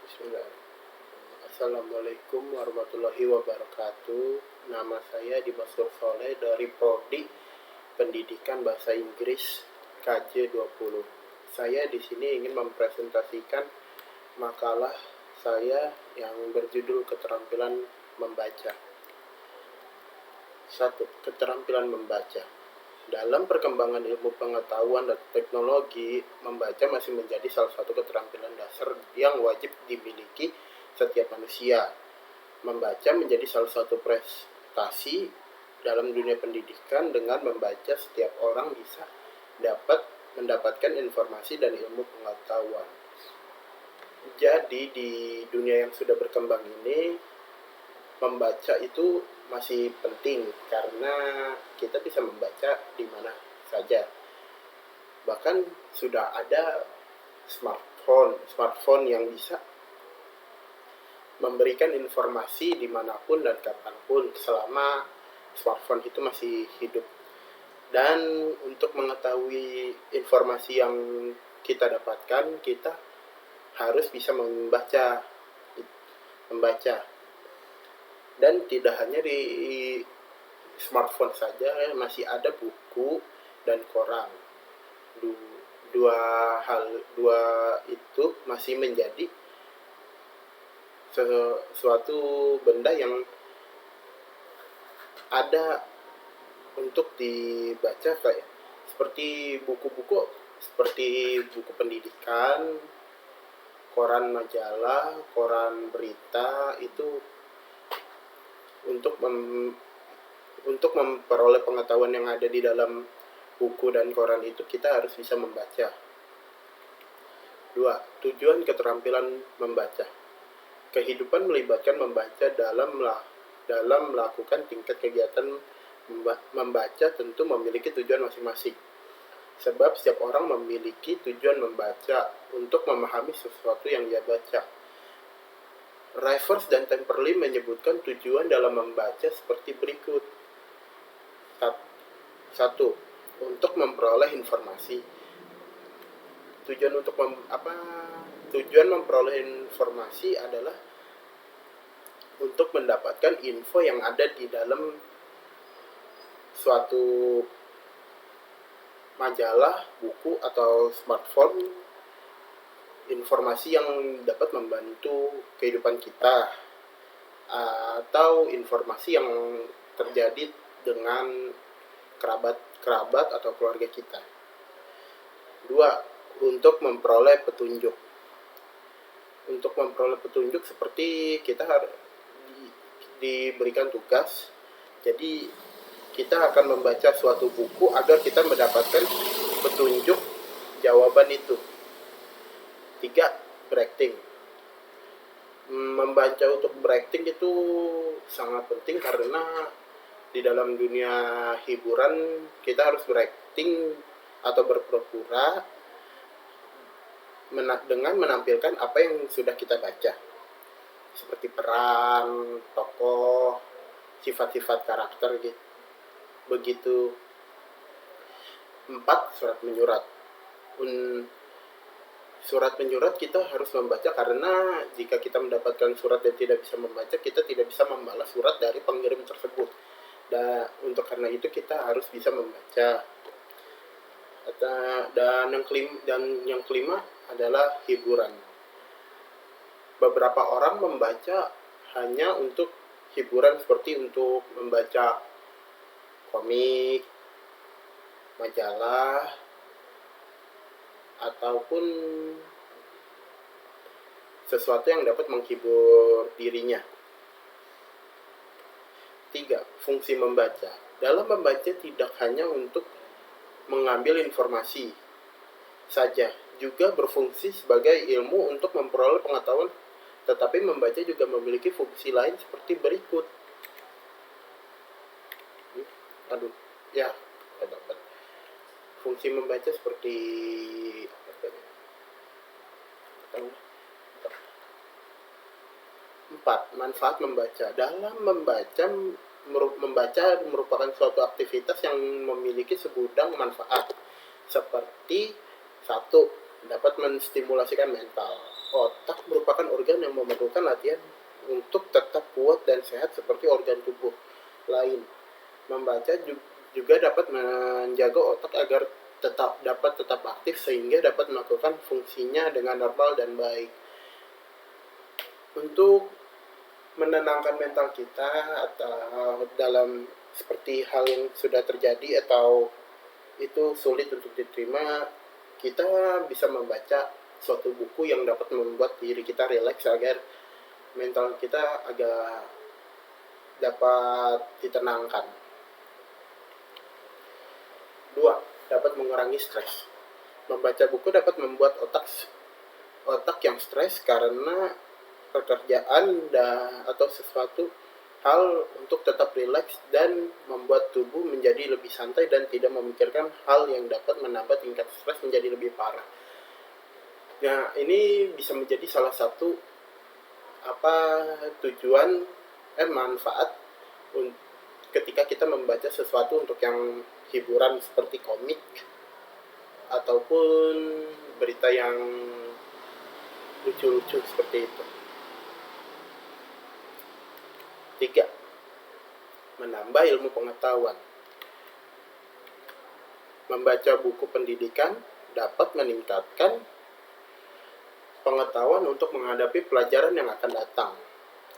Bismillah. Assalamualaikum warahmatullahi wabarakatuh. Nama saya Dimas Nur Soleh dari Prodi Pendidikan Bahasa Inggris KJ20. Saya di sini ingin mempresentasikan makalah saya yang berjudul Keterampilan Membaca. 1. Keterampilan membaca. Dalam perkembangan ilmu pengetahuan dan teknologi, membaca masih menjadi salah satu keterampilan dasar yang wajib dimiliki setiap manusia. Membaca menjadi salah satu prestasi dalam dunia pendidikan. Dengan membaca, setiap orang bisa dapat mendapatkan informasi dan ilmu pengetahuan. Jadi di dunia yang sudah berkembang ini, membaca itu masih penting karena kita bisa membaca di mana saja. Bahkan sudah ada smartphone yang bisa memberikan informasi dimanapun dan kapanpun selama smartphone itu masih hidup. Dan untuk mengetahui informasi yang kita dapatkan, kita harus bisa membaca. Dan tidak hanya di smartphone saja, masih ada buku dan koran. Dua itu masih menjadi sesuatu benda yang ada untuk dibaca, kayak seperti buku-buku seperti buku pendidikan, koran majalah, koran berita. Itu untuk memperoleh pengetahuan yang ada di dalam buku dan koran itu, kita harus bisa membaca. 2. Tujuan keterampilan membaca. Kehidupan melibatkan membaca. Dalam melakukan tingkat kegiatan membaca tentu memiliki tujuan masing-masing. Sebab setiap orang memiliki tujuan membaca untuk memahami sesuatu yang dia baca. Rivers dan Temperley menyebutkan tujuan dalam membaca seperti berikut. 1. Untuk memperoleh informasi. Tujuan memperoleh informasi adalah untuk mendapatkan info yang ada di dalam suatu majalah, buku, atau smartphone. Informasi yang dapat membantu kehidupan kita, atau informasi yang terjadi dengan kerabat atau keluarga kita. 2. Untuk memperoleh petunjuk. Untuk memperoleh petunjuk seperti kita harus diberikan tugas, jadi kita akan membaca suatu buku agar kita mendapatkan petunjuk jawaban itu. 3. Breathing. Membaca untuk breathing itu sangat penting karena di dalam dunia hiburan kita harus breathing atau berpura-pura dengan menampilkan apa yang sudah kita baca, seperti peran, tokoh, sifat-sifat karakter gitu. Begitu. 4. Surat menyurat. Surat menyurat kita harus membaca karena jika kita mendapatkan surat dan tidak bisa membaca, kita tidak bisa membalas surat dari pengirim tersebut. Untuk karena itu kita harus bisa membaca. Dan yang kelima adalah hiburan. Beberapa orang membaca hanya untuk hiburan, seperti untuk membaca komik, majalah, ataupun sesuatu yang dapat menghibur dirinya. 3. Fungsi membaca. Dalam membaca tidak hanya untuk mengambil informasi saja, juga berfungsi sebagai ilmu untuk memperoleh pengetahuan. Tetapi membaca juga memiliki fungsi lain seperti berikut. Fungsi membaca seperti 4. Manfaat membaca. Dalam membaca merupakan suatu aktivitas yang memiliki segudang manfaat, seperti 1. Dapat menstimulasikan mental. Otak merupakan organ organ yang memerlukan latihan untuk tetap kuat dan sehat seperti organ tubuh lain. Membaca juga dapat menjaga otak agar dapat tetap aktif sehingga dapat melakukan fungsinya dengan normal dan baik. Untuk menenangkan mental kita atau dalam seperti hal yang sudah terjadi atau itu sulit untuk diterima, kita bisa membaca suatu buku yang dapat membuat diri kita rileks agar mental kita agak dapat ditenangkan. 2. Dapat mengurangi stres. Membaca buku dapat membuat otak yang stres karena pekerjaan atau sesuatu hal untuk tetap rileks dan membuat tubuh menjadi lebih santai dan tidak memikirkan hal yang dapat menambah tingkat stres menjadi lebih parah. Nah, ini bisa menjadi salah satu tujuan manfaat ketika kita membaca sesuatu untuk yang hiburan seperti komik ataupun berita yang lucu-lucu seperti itu. 3. Menambah ilmu pengetahuan. Membaca buku pendidikan dapat meningkatkan pengetahuan untuk menghadapi pelajaran yang akan datang.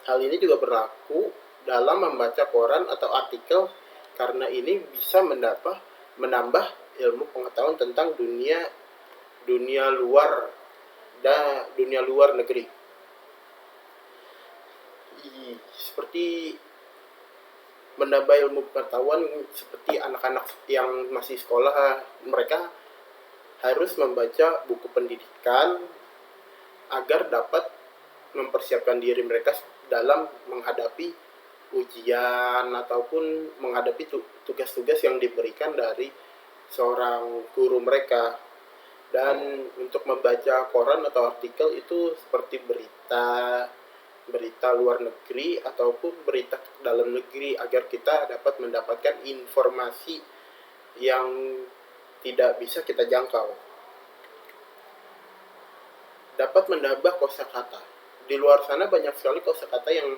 Hal ini juga berlaku dalam membaca koran atau artikel karena ini bisa menambah ilmu pengetahuan tentang dunia luar negeri. Seperti menambah ilmu pengetahuan seperti anak-anak yang masih sekolah, mereka harus membaca buku pendidikan agar dapat mempersiapkan diri mereka dalam menghadapi ujian ataupun menghadapi tugas-tugas yang diberikan dari seorang guru mereka. Dan untuk membaca koran atau artikel itu seperti berita luar negeri ataupun berita dalam negeri agar kita dapat mendapatkan informasi yang tidak bisa kita jangkau. Dapat menambah kosakata. Di luar sana banyak sekali kosakata yang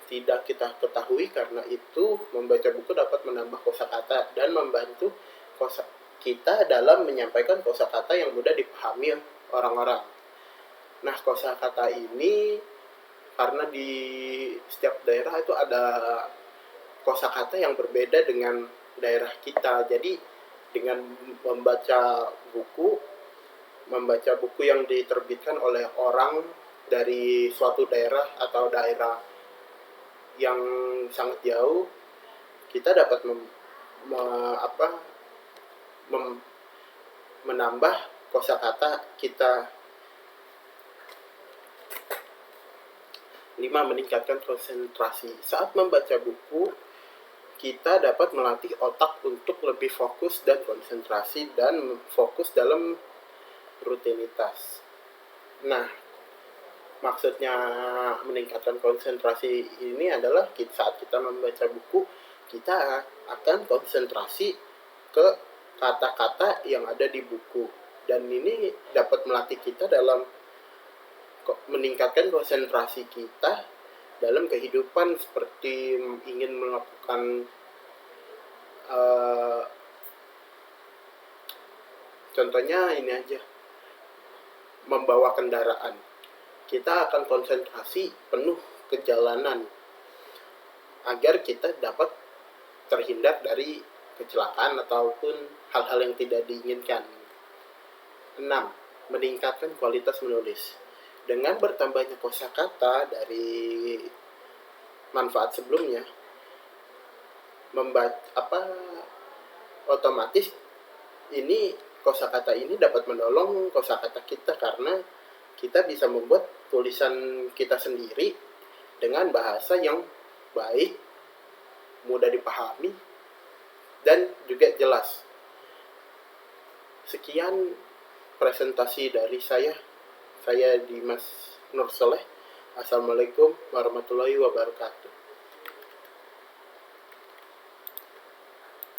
tidak kita ketahui, karena itu membaca buku dapat menambah kosakata dan membantu kita dalam menyampaikan kosakata yang mudah dipahami orang-orang. Nah, kosakata ini karena di setiap daerah itu ada kosakata yang berbeda dengan daerah kita. Jadi dengan membaca buku yang diterbitkan oleh orang dari suatu daerah atau daerah yang sangat jauh, kita dapat menambah kosakata kita. 5. Meningkatkan konsentrasi. Saat membaca buku, kita dapat melatih otak untuk lebih fokus dan konsentrasi dan fokus dalam rutinitas. Nah, maksudnya meningkatkan konsentrasi ini adalah saat kita membaca buku, kita akan konsentrasi ke kata-kata yang ada di buku. Dan ini dapat melatih kita dalam meningkatkan konsentrasi kita dalam kehidupan, seperti ingin melakukan contohnya ini aja, membawa kendaraan. Kita akan konsentrasi penuh ke jalanan agar kita dapat terhindar dari kecelakaan ataupun hal-hal yang tidak diinginkan. 6. Meningkatkan kualitas menulis. Dengan bertambahnya kosakata dari manfaat sebelumnya, otomatis ini kosakata ini dapat menolong kosakata kita karena kita bisa membuat tulisan kita sendiri dengan bahasa yang baik, mudah dipahami, dan juga jelas. Sekian presentasi dari saya Dimas Nur Soleh. Assalamualaikum warahmatullahi wabarakatuh.